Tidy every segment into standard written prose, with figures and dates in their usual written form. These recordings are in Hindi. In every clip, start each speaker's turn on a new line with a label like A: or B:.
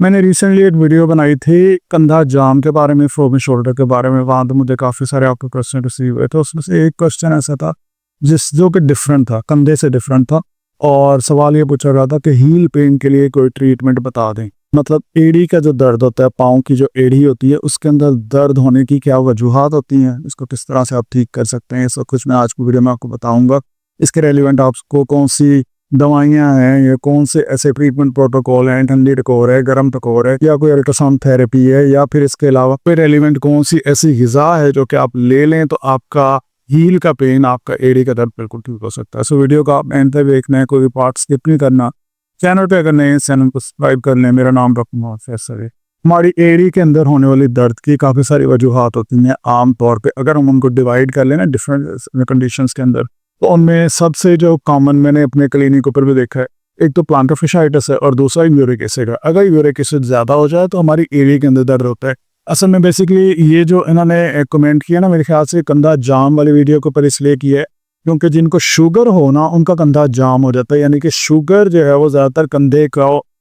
A: मैंने रिसेंटली एक वीडियो बनाई थी कंधा जाम के बारे में, फ्रोजन शोल्डर के बारे में। वहाँ तो मुझे काफ़ी सारे आपके क्वेश्चन रिसीव हुए थे। उसमें से एक क्वेश्चन ऐसा था जो कि डिफरेंट था, कंधे से डिफरेंट था। और सवाल ये पूछा गया था कि हील पेन के लिए कोई ट्रीटमेंट बता दें। मतलब एड़ी का जो दर्द होता है, पाँव की जो एड़ी होती है, उसके अंदर दर्द होने की क्या वजूहात होती हैं, इसको किस तरह से आप ठीक कर सकते हैं, सब कुछ मैं आज की वीडियो में आपको बताऊंगा। इसके रेलिवेंट आपको कौन सी दवाइयाँ हैं या कौन से ऐसे ट्रीटमेंट प्रोटोकॉल हैं, ठंडी टकोर है, गर्म टकोर है, या कोई अल्ट्रासाउंड थेरेपी है, या फिर इसके अलावा कोई रेलिवेंट कौन सी ऐसी ग़िज़ा है जो कि आप ले लें तो आपका हील का पेन, आपका एड़ी का दर्द बिल्कुल ठीक हो सकता है। सो वीडियो का आप एंड तक देखना है, कोई भी पार्ट स्किप नहीं करना। चैनल पे अगर नए हैं, चैनल को सब्सक्राइब कर लें। मेरा नाम डॉक्टर मोहम्मद फैसल है। हमारी एड़ी के अंदर होने वाली दर्द की काफ़ी सारी वजूहात होती हैं। आम तौर पे अगर हम उनको डिवाइड कर लेना डिफरेंट कंडीशंस के अंदर, तो उनमें सबसे जो कॉमन मैंने अपने क्लिनिक ऊपर भी देखा है, एक तो प्लांटर फिशाइटिस है और दूसरा यूरिक एसिड है। अगर यूरिक एसिड ज़्यादा हो जाए तो हमारी एड़ी के अंदर दर्द होता है। असल में बेसिकली ये जो इन्होंने कमेंट किया ना, मेरे ख्याल से कंधा जाम वाली वीडियो के ऊपर इसलिए किया है क्योंकि जिनको शुगर हो ना, उनका कंधा जाम हो जाता है। यानी कि शुगर जो है वो ज़्यादातर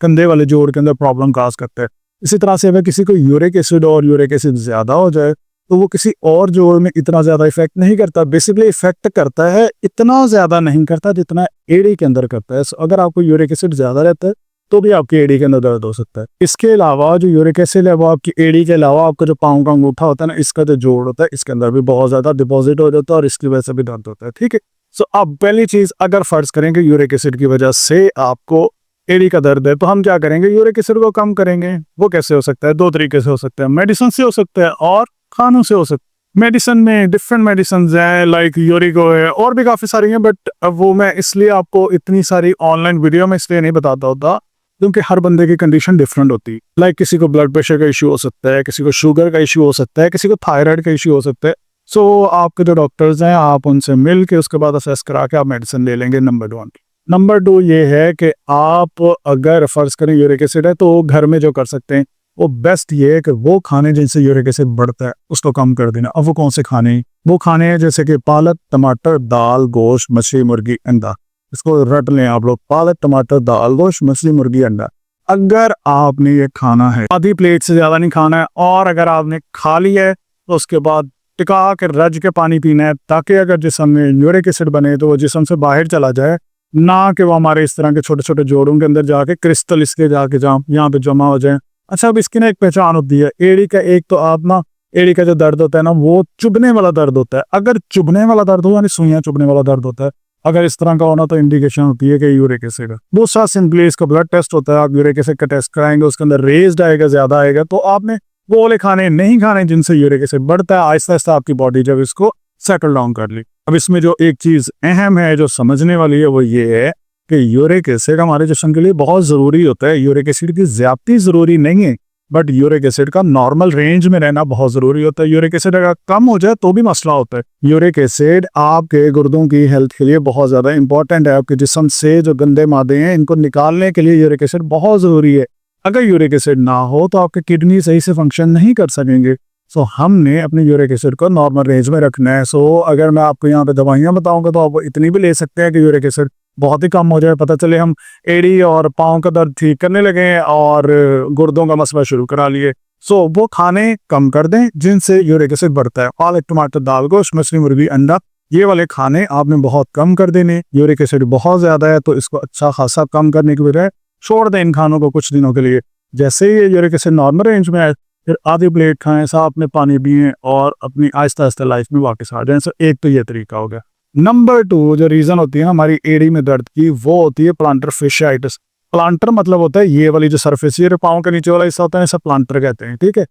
A: कंधे वाले जोड़ के अंदर प्रॉब्लम काज करता है। इसी तरह से अगर किसी को यूरिक एसिड और यूरिक एसिड ज़्यादा हो जाए तो वो किसी और जोड़ में इतना ज़्यादा इफेक्ट नहीं करता। बेसिकली इफेक्ट करता है, इतना ज़्यादा नहीं करता जितना एड़ी के अंदर करता है। अगर आपको यूरिक एसिड ज़्यादा रहता है तो भी आपकी एड़ी के अंदर दर्द हो सकता है। इसके अलावा जो यूरिक एसिड है वो आपकी एड़ी के अलावा आपका जो पाँव का अंगूठा होता है ना, इसका जो जोड़ होता है, इसके अंदर भी बहुत ज़्यादा डिपॉजिट हो जाता है और इसकी वजह से भी दर्द होता है। ठीक है। सो अब पहली चीज़, अगर फर्ज करें कि यूरिक एसिड की वजह से आपको एड़ी का दर्द है तो हम क्या करेंगे, यूरिक एसिड को कम करेंगे। वो कैसे हो सकता है? दो तरीके से हो सकता है, मेडिसिन से हो सकता है और खानों से हो सकता है। मेडिसिन में डिफरेंट मेडिसिन हैं, लाइक यूरिको है और भी काफ़ी सारी हैं, बट वो मैं इसलिए आपको इतनी सारी ऑनलाइन वीडियो में इसलिए नहीं बताता होता क्योंकि हर बंदे की कंडीशन डिफरेंट होती है। लाइक किसी को ब्लड प्रेशर का इशू हो सकता है, किसी को शुगर का इशू हो सकता है, किसी को थायराइड का इशू हो सकता है। सो आपके जो डॉक्टर्स हैं, आप उनसे मिल के उसके बाद असेस करा के आप मेडिसिन ले लेंगे। नंबर 1। नंबर 2 ये है कि आप अगर फर्ज करें यूरिक एसिड है तो घर में जो कर सकते हैं वो बेस्ट ये है कि वो खाने जिनसे यूरिक एसिड बढ़ता है उसको कम कर देना। अब वो कौन से खाने? वो खाने हैं जैसे कि पालक, टमाटर, दाल, गोश्त, मछली, मुर्गी, अंडा। इसको रट लें आप लोग, पालक, टमाटर, दाल, गोश्त, मछली, मुर्गी, अंडा। अगर आपने ये खाना है, आधी प्लेट से ज्यादा नहीं खाना है, और अगर आपने खा लिया है तो उसके बाद टिका के रज के पानी पीना है, ताकि अगर जिस्म में यूरिक एसिड बने तो वो जिस्म से बाहर चला जाए, ना कि वो हमारे इस तरह के छोटे छोटे जोड़ों के अंदर जाके क्रिस्टल इसके जाके यहाँ पे जमा हो जाए। अच्छा, अब इसकी ना एक पहचान होती है एड़ी का। एक तो आप ना, एड़ी का जो दर्द होता है ना, वो चुभने वाला दर्द होता है। अगर चुभने वाला दर्द हो यानी सुइयां चुभने वाला दर्द होता है, अगर इस तरह का होना तो इंडिकेशन होती है कि यूरिक एसिड है। दूसरा सिंपली इसका ब्लड टेस्ट होता है। आप यूरिक एसिड का टेस्ट कराएंगे, उसके अंदर रेज्ड आएगा, ज्यादा आएगा, तो आपने वो वाले खाने नहीं खाने जिनसे यूरिक एसिड बढ़ता है। आहिस्ता आहिस्ता आपकी बॉडी जब इसको सेटल डाउन कर ली। अब इसमें जो एक चीज अहम है जो समझने वाली है वो ये है कि यूरिक एसिड हमारे जिस्म के लिए बहुत जरूरी होता है। यूरिक एसिड की ज्यादती जरूरी नहीं है, बट यूरिक एसिड का नॉर्मल रेंज में रहना बहुत जरूरी होता है। यूरिक एसिड अगर कम हो जाए तो भी मसला होता है। यूरिक एसिड आपके गुर्दों की हेल्थ के लिए बहुत ज्यादा इंपॉर्टेंट है। आपके जिस्म से जो गंदे मादे हैं इनको निकालने के लिए यूरिक एसिड बहुत जरूरी है। अगर यूरिक एसिड ना हो तो आपके किडनी सही से फंक्शन नहीं कर सकेंगे। सो हमने अपने यूरिक एसिड को नॉर्मल रेंज में रखना है। सो अगर मैं आपको यहाँ पे दवाइयाँ बताऊंगा तो आप इतनी भी ले सकते हैं कि यूरिक एसिड बहुत ही कम हो जाए। पता चले हम एड़ी और पाँव का दर्द ठीक करने लगे और गुर्दों का मसला शुरू करा लिए। सो वो खाने कम कर दें जिनसे यूरिक एसिड बढ़ता है। पालक, टमाटर, दाल, गोश्त, मछली, मुर्गी, अंडा, ये वाले खाने आपने बहुत कम कर देने। यूरिक एसिड बहुत ज्यादा है तो इसको अच्छा खासा कम करने की बजाय छोड़ दें इन खानों को कुछ दिनों के लिए। जैसे ही यूरिक एसिड नॉर्मल रेंज में आए, फिर आधी प्लेट खाएं, साथ में पानी पिए और अपनी आहिस्ता आहिस्ता लाइफ में वापस आ जाए। सो एक तो ये तरीका हो गया। नंबर 2 जो रीजन होती है ना हमारी एड़ी में दर्द की, वो होती है प्लांटर फिशाइटिस। प्लांटर मतलब होता है ये वाली जो सरफेस, ये पाँव के नीचे वाला हिस्सा होता है, इसे प्लांटर कहते हैं। ठीक है।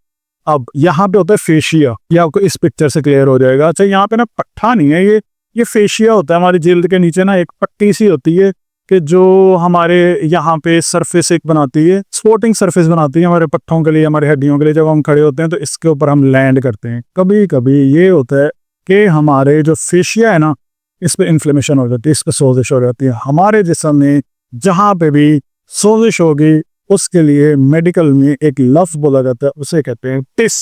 A: अब यहाँ पे होता है फेशिया, ये आपको इस पिक्चर से क्लियर हो जाएगा। अच्छा, यहाँ पे ना पट्टा नहीं है, ये फेशिया होता है। हमारी जिल्द के नीचे ना एक पट्टी सी होती है कि जो हमारे यहाँ पे सरफेस एक बनाती है, सपोर्टिंग सरफेस बनाती है हमारे पट्टों के लिए, हमारे हड्डियों के लिए। जब हम खड़े होते हैं तो इसके ऊपर हम लैंड करते हैं। कभी कभी ये होता है कि हमारे जो फेशिया है ना, इस पे इन्फ्लेमेशन हो जाती है, इस पे सोजिश हो जाती है। हमारे जिस्म में जहाँ पे भी सोजिश होगी उसके लिए मेडिकल में एक लफ्ज बोला जाता है, उसे कहते हैं टिस।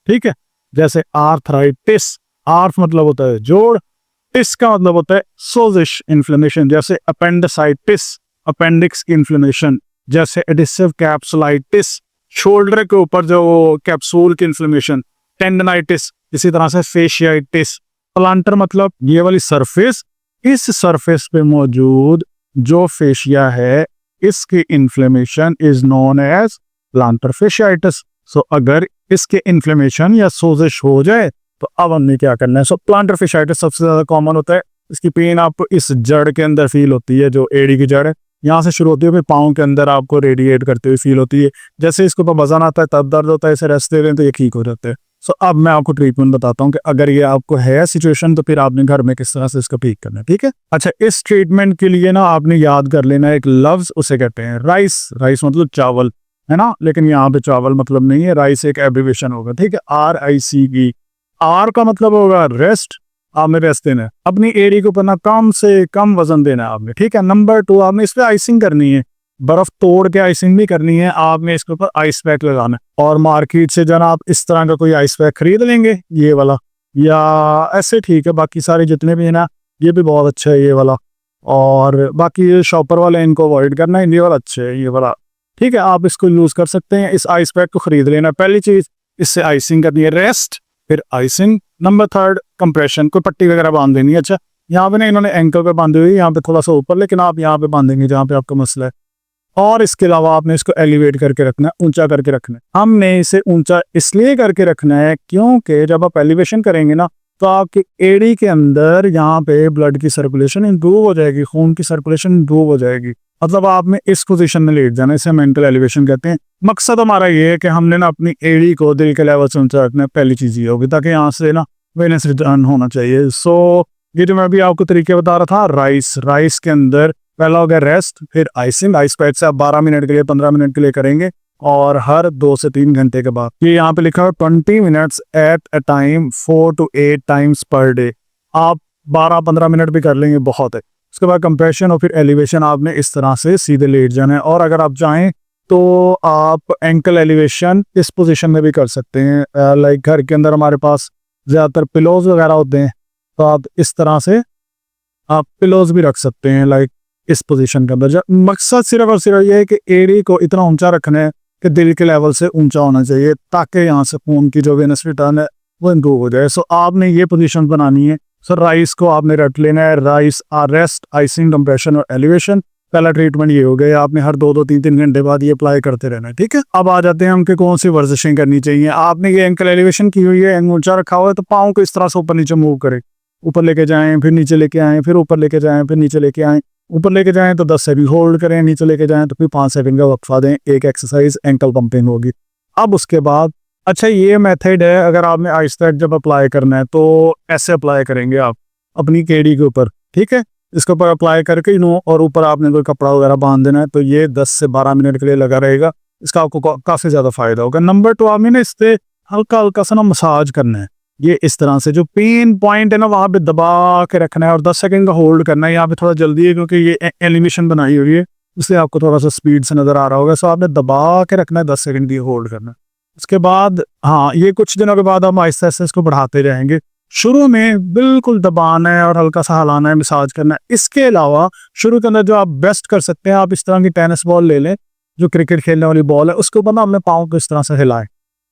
A: ठीक है। जैसे आर्थराइटिस, आर्थ मतलब होता है जोड़, टिस का मतलब होता है सोजिश, इन्फ्लेमेशन। जैसे अपेंडिसाइटिस, अपेंडिक्स की इन्फ्लेमेशन। जैसे एडिसिव कैप्सुलाइटिस, शोल्डर के ऊपर जो कैप्सूल की इन्फ्लेमेशन, टेंडनाइटिस, इसी तरह से फेशियाइटिस। प्लांटर मतलब ये वाली सरफेस, इस सरफेस पे मौजूद जो फेशिया है इसकी inflammation is known as plantar fasciitis. So अगर इसके इन्फ्लेमेशन या सोजिश हो जाए तो अब हमने क्या करना है। सो प्लांटर फेशियाइटिस सबसे ज्यादा कॉमन होता है। इसकी पेन आपको इस जड़ के अंदर फील होती है, जो एड़ी की जड़ है, यहाँ से शुरू होती है, फिर पाँव के अंदर आपको रेडिएट करते हुए फील होती है। जैसे इसके ऊपर वजन आता है तब दर्द होता है, इसे रेस्ट दे रहे हैं तो ये ठीक हो जाते हैं। सो अब मैं आपको ट्रीटमेंट बताता हूँ कि अगर ये आपको है सिचुएशन तो फिर आपने घर में किस तरह से इसका ठीक करना है, ठीक है। अच्छा, इस ट्रीटमेंट के लिए ना आपने याद कर लेना एक लफ्ज, उसे कहते हैं राइस। राइस मतलब चावल, है ना, लेकिन यहाँ पे चावल मतलब नहीं है, राइस एक एब्रिविएशन होगा, ठीक है, RICE। आर का मतलब होगा रेस्ट, आपने रेस्ट देना है, अपनी एड़ी के ऊपर ना कम से कम वजन देना है आपने, ठीक है। नंबर 2, आपने इस पे आइसिंग करनी है, बर्फ तोड़ के आइसिंग भी करनी है आपने, इसके ऊपर आइस पैक लगाना है। और मार्केट से जब आप इस तरह का कोई आइस पैक खरीद लेंगे, ये वाला या ऐसे, ठीक है, बाकी सारे जितने भी है ना, ये भी बहुत अच्छा है ये वाला, और बाकी ये शॉपर वाले इनको अवॉइड करना है, ये वाला अच्छा है ये वाला, ठीक है, आप इसको यूज कर सकते हैं। इस आइस पैक को खरीद लेना, पहली चीज इससे आइसिंग करनी है, रेस्ट फिर आइसिंग। नंबर 3 कंप्रेशन, कोई पट्टी वगैरह बांध देनी है। अच्छा, यहाँ पे ना इन्होंने एंकल पे बांधी हुई, यहाँ पे थोड़ा सा ऊपर, लेकिन आप यहाँ पे बांधेंगे जहाँ पे आपका मसला है। और इसके अलावा आपने इसको एलिवेट करके रखना है, ऊंचा करके रखना है। हमने इसे ऊंचा इसलिए करके रखना है क्योंकि जब आप एलिवेशन करेंगे ना तो आपकी एड़ी के अंदर यहाँ पे ब्लड की सर्कुलेशन इंप्रूव हो जाएगी, खून की सर्कुलेशन इंप्रूव हो जाएगी। मतलब आपने इस पोजीशन में लेट जाना, इसे मेंटल एलिवेशन कहते हैं। मकसद हमारा ये है कि हमने ना अपनी एड़ी को दिल के लेवल से ऊंचा रखना है, पहली चीज ये होगी, ताकि यहाँ से ना वेनस रिटर्न होना चाहिए। सो ये जो मैं अभी आपको तरीके बता रहा था, राइस के अंदर पहला हो गया रेस्ट, फिर आइसिंग, आइस पैक से आप 12 मिनट के लिए 15 मिनट के लिए करेंगे, और हर 2 से 3 घंटे के बाद। ये यहाँ पे लिखा है 20 minutes at a time 4 to 8 times per day. आप 12-15 मिनट भी कर लेंगे, बहुत है। उसके बाद कंप्रेशन और फिर एलिवेशन आपने इस तरह से सीधे लेट जाना है। और अगर आप चाहें तो आप एंकल एलिवेशन इस पोजीशन में भी कर सकते हैं। लाइक घर के अंदर हमारे पास ज़्यादातर पिलोज वगैरह होते हैं, तो आप इस तरह से आप पिलोज भी रख सकते हैं, लाइक इस पोजीशन के अंदर। मकसद सिर्फ और सिर्फ ये है कि एड़ी को इतना ऊंचा रखना है कि दिल के लेवल से ऊंचा होना चाहिए, ताकि यहाँ से खून की जो वेनस रिटर्न है वो इंप्रूव हो जाए। सो आपने ये पोजीशन बनानी है। सो राइस को आपने रट लेना है, राइस, रेस्ट, आइसिंग, कंप्रेशन और एलिवेशन। पहला ट्रीटमेंट ये हो गया, आपने हर 2-2, 3-3 घंटे बाद ये अप्लाई करते रहना है, ठीक है। अब आ जाते हैं हम कि कौन सी वर्जिशें करनी चाहिए। आपने ये एंकल एलिवेशन की हुई है, ऊंचा रखा हुआ है, तो पाँव को इस तरह से ऊपर नीचे मूव करें, ऊपर लेके जाएं, फिर नीचे लेके आएं, फिर ऊपर लेके जाएं, फिर नीचे लेके आएं। ऊपर लेके जाएं तो 10 सेकंड होल्ड करें, नीचे लेके जाएं तो फिर 5 सेकंड का वक्फा दें। एक एक्सरसाइज एंकल पंपिंग होगी। अब उसके बाद, अच्छा, ये मेथड है, अगर आपने आइस पैक जब अप्लाई करना है तो ऐसे अप्लाई करेंगे आप अपनी केड़ी के ऊपर, ठीक है, इसके ऊपर अप्लाई करके नो, और ऊपर आपने कोई कपड़ा वगैरह बांध देना है, तो ये 10 से 12 मिनट के लिए लगा रहेगा। इसका आपको काफी ज्यादा फायदा होगा। नंबर 2, आपने ना इस पे हल्का हल्का सा ना मसाज करना है, ये इस तरह से, जो पेन पॉइंट है ना वहां पे दबा के रखना है, और 10 सेकंड का होल्ड करना है। यहाँ पे थोड़ा जल्दी है क्योंकि ये एनिमेशन बनाई हुई है, इसलिए आपको थोड़ा सा स्पीड से नजर आ रहा होगा। सो आपने दबा के रखना है, 10 सेकंड की होल्ड करना है। उसके बाद हाँ, ये कुछ दिनों के बाद हम आहिस्ता आहिस्ता इसको बढ़ाते रहेंगे। शुरू में बिल्कुल दबाना है और हल्का सा हिलाना है, मसाज करना है। इसके अलावा शुरू के अंदर जो आप बेस्ट कर सकते हैं, आप इस तरह की टेनिस बॉल ले लें, जो क्रिकेट खेलने वाली बॉल है, उसके ऊपर ना अपने पाँव को इस तरह से हिलाएं,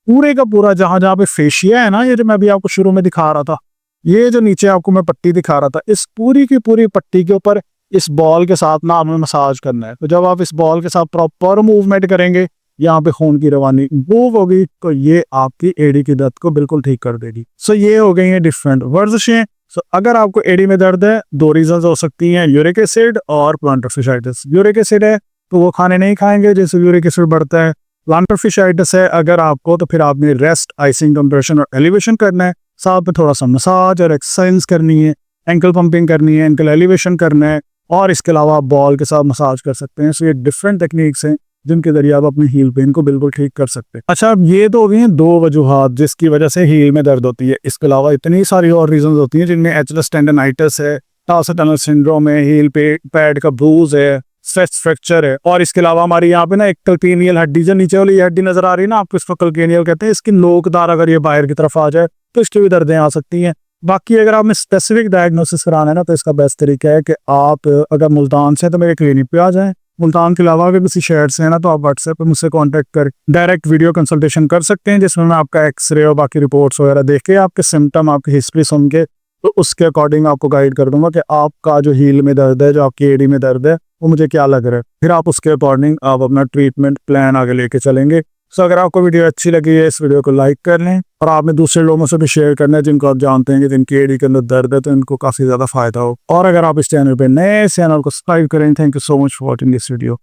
A: पूरे का पूरा, जहां जहां पे फेशिया है ना, ये जो मैं अभी आपको शुरू में दिखा रहा था, ये जो नीचे आपको मैं पट्टी दिखा रहा था, इस पूरी की पूरी पट्टी के ऊपर इस बॉल के साथ ना हमें मसाज करना है। तो जब आप इस बॉल के साथ प्रॉपर मूवमेंट करेंगे, यहाँ पे खून की रवानी इंप्रूव होगी, तो ये आपकी एड़ी की दर्द को बिल्कुल ठीक कर देगी। सो ये हो गई है डिफरेंट वर्जिशें। सो अगर आपको एड़ी में दर्द है, 2 रीजन हो सकती हैं, यूरिक एसिड और प्लांटर फेशियाइटिस। यूरिक एसिड है तो वो खाने नहीं खाएंगे, जैसे यूरिक एसिड बढ़ता है। प्लांटर फेशियाइटिस है अगर आपको, तो फिर आपने रेस्ट, आइसिंग, कंप्रेशन और एलिवेशन करना है, साथ में थोड़ा सा मसाज और एक्सरसाइज करनी है, एंकल पंपिंग करनी है, एंकल एलिवेशन करना है, और इसके अलावा आप बॉल के साथ मसाज कर सकते हैं। सो ये डिफरेंट टेक्निक्स हैं जिनके जरिए आप अपने हील पेन को बिल्कुल ठीक कर सकते हैं। अच्छा, अब ये तो हो गई हैं 2 वजूहात जिसकी वजह से हील में दर्द होती है। इसके अलावा इतनी सारी और रीजंस होती हैं, जिनमें एचएलएस टेंडनाइटिस है, टार्सल टनल सिंड्रोम है, हील पैड का ब्रूज है, स्ट्रेस फ्रैक्चर है, और इसके अलावा हमारी यहाँ पे ना एक कल्केनियल हड्डी, जो नीचे वाली हड्डी नजर आ रही है ना आपको, इसको कल्केनियल कहते हैं। इसकी नोकदार अगर ये बाहर की तरफ आ जाए तो इसकी भी दर्दें आ सकती हैं। बाकी अगर आपने स्पेसिफिक डायग्नोसिस कराना है ना, तो इसका बेस्ट तरीका है कि आप अगर मुल्तान से तो मेरे क्लिनिक पे आ जाएं, मुल्तान के अलावा अगर किसी शहर से है ना, तो आप व्हाट्सएप पे मुझसे कांटेक्ट कर डायरेक्ट वीडियो कंसल्टेशन कर सकते हैं, जिसमें मैं आपका एक्सरे और बाकी रिपोर्ट्स वगैरह देख के, आपके सिम्टम, आपकी हिस्ट्री सुन के, तो उसके अकॉर्डिंग आपको गाइड कर दूंगा कि आपका जो हील में दर्द है, जो आपकी एडी में दर्द है, वो मुझे क्या लग रहा है। फिर आप उसके अकॉर्डिंग आप अपना ट्रीटमेंट प्लान आगे लेके चलेंगे। सो अगर आपको वीडियो अच्छी लगी है, इस वीडियो को लाइक कर लें और आपने दूसरे लोगों से भी शेयर करना है जिनको आप जानते हैं कि जिनकी एडी के अंदर दर्द है, तो इनको काफ़ी ज़्यादा फायदा हो। और अगर आप इस चैनल पे नए, इस चैनल को सब्सक्राइब करें। Thank you so much for watching this video.